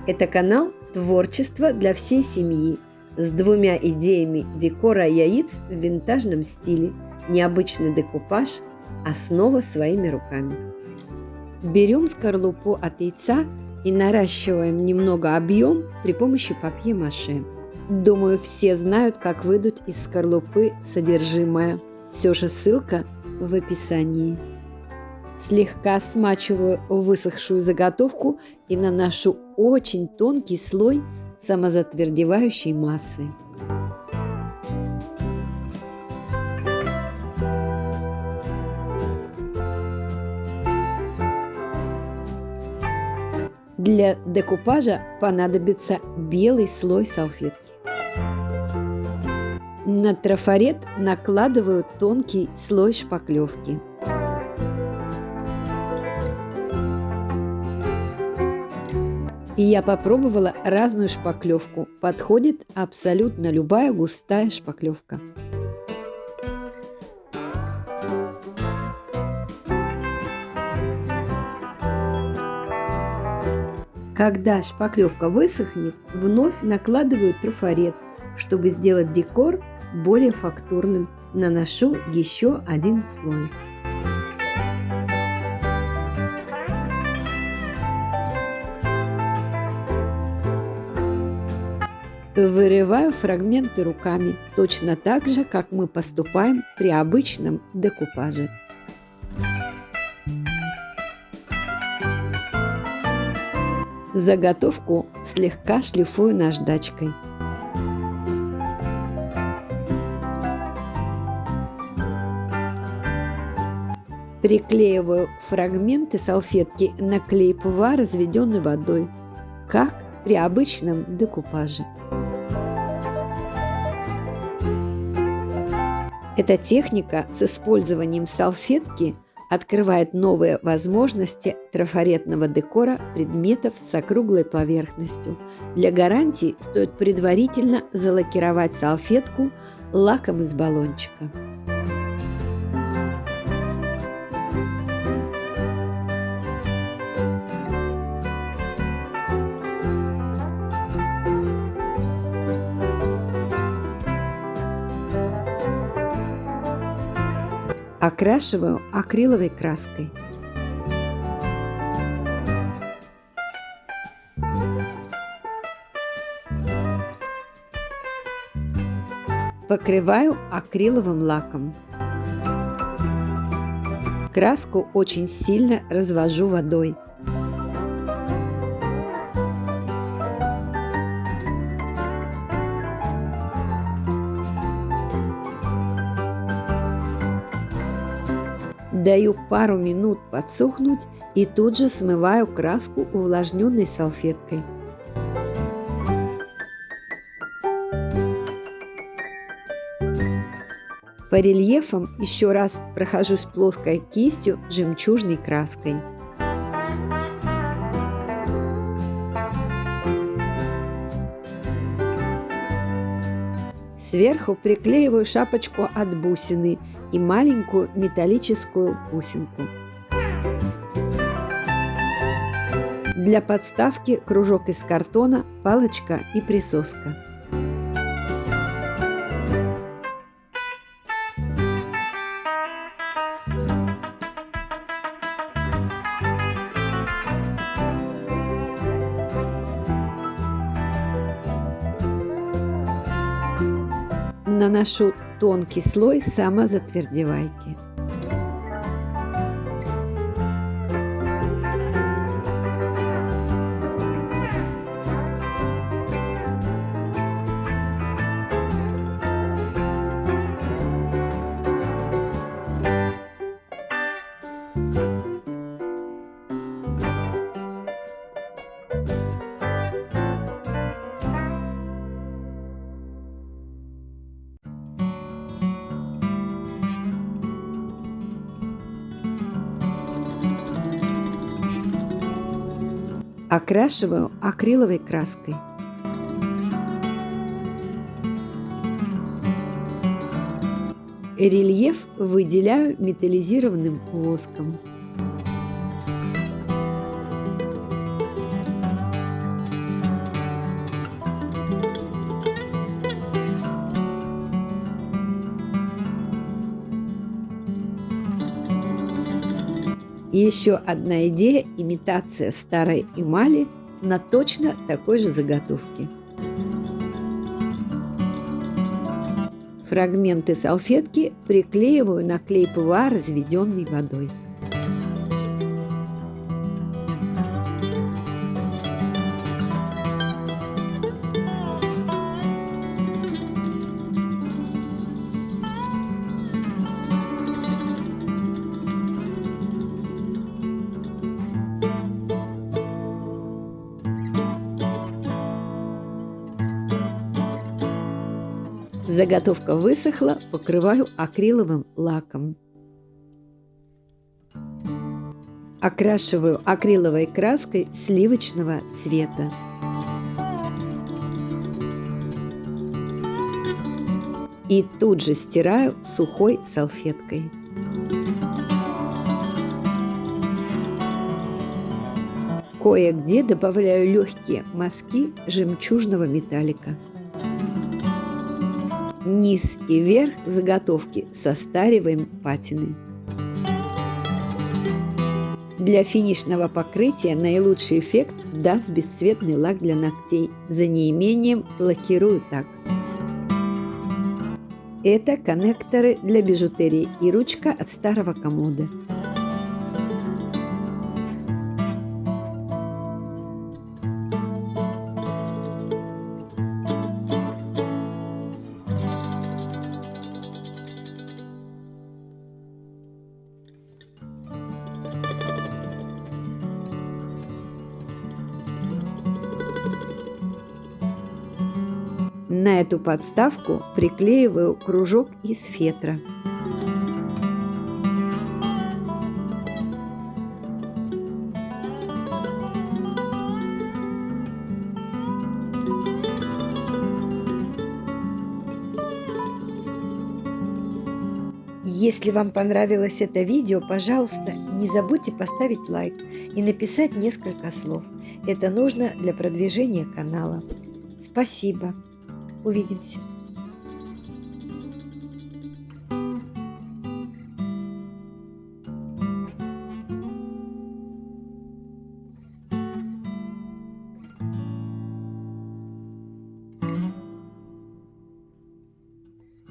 Это канал «Творчество для всей семьи» с двумя идеями декора яиц в винтажном стиле, необычный декупаж, основа своими руками. Берем скорлупу от яйца и наращиваем немного объем при помощи папье-маше. Думаю, все знают, как выдуть из скорлупы содержимое. Все же ссылка в описании. Слегка смачиваю высохшую заготовку и наношу очень тонкий слой самозатвердевающей массы. Для декупажа понадобится белый слой салфетки. На трафарет накладываю тонкий слой шпаклевки. И я попробовала разную шпаклевку. Подходит абсолютно любая густая шпаклевка. Когда шпаклевка высохнет, вновь накладываю трафарет, чтобы сделать декор более фактурным. Наношу еще один слой. Вырываю фрагменты руками, точно так же, как мы поступаем при обычном декупаже. Заготовку слегка шлифую наждачкой. Приклеиваю фрагменты салфетки на клей ПВА, разведенный водой, как при обычном декупаже. Эта техника с использованием салфетки открывает новые возможности трафаретного декора предметов с округлой поверхностью. Для гарантии стоит предварительно залакировать салфетку лаком из баллончика. Окрашиваю акриловой краской. Покрываю акриловым лаком. Краску очень сильно развожу водой. Даю пару минут подсохнуть и тут же смываю краску увлажненной салфеткой. По рельефам еще раз прохожусь плоской кистью жемчужной краской. Сверху приклеиваю шапочку от бусины и маленькую металлическую бусинку. Для подставки кружок из картона, палочка и присоска. Наношу тонкий слой самозатвердевайки. Окрашиваю акриловой краской. Рельеф выделяю металлизированным воском. И еще одна идея – имитация старой эмали на точно такой же заготовке. Фрагменты салфетки приклеиваю на клей ПВА, разведенный водой. Заготовка высохла, покрываю акриловым лаком. Окрашиваю акриловой краской сливочного цвета. И тут же стираю сухой салфеткой. Кое-где добавляю легкие мазки жемчужного металлика. Низ и верх заготовки состариваем патиной. Для финишного покрытия наилучший эффект даст бесцветный лак для ногтей. За неимением лакирую так. Это коннекторы для бижутерии и ручка от старого комода. На эту подставку приклеиваю кружок из фетра. Если вам понравилось это видео, пожалуйста, не забудьте поставить лайк и написать несколько слов. Это нужно для продвижения канала. Спасибо. Увидимся.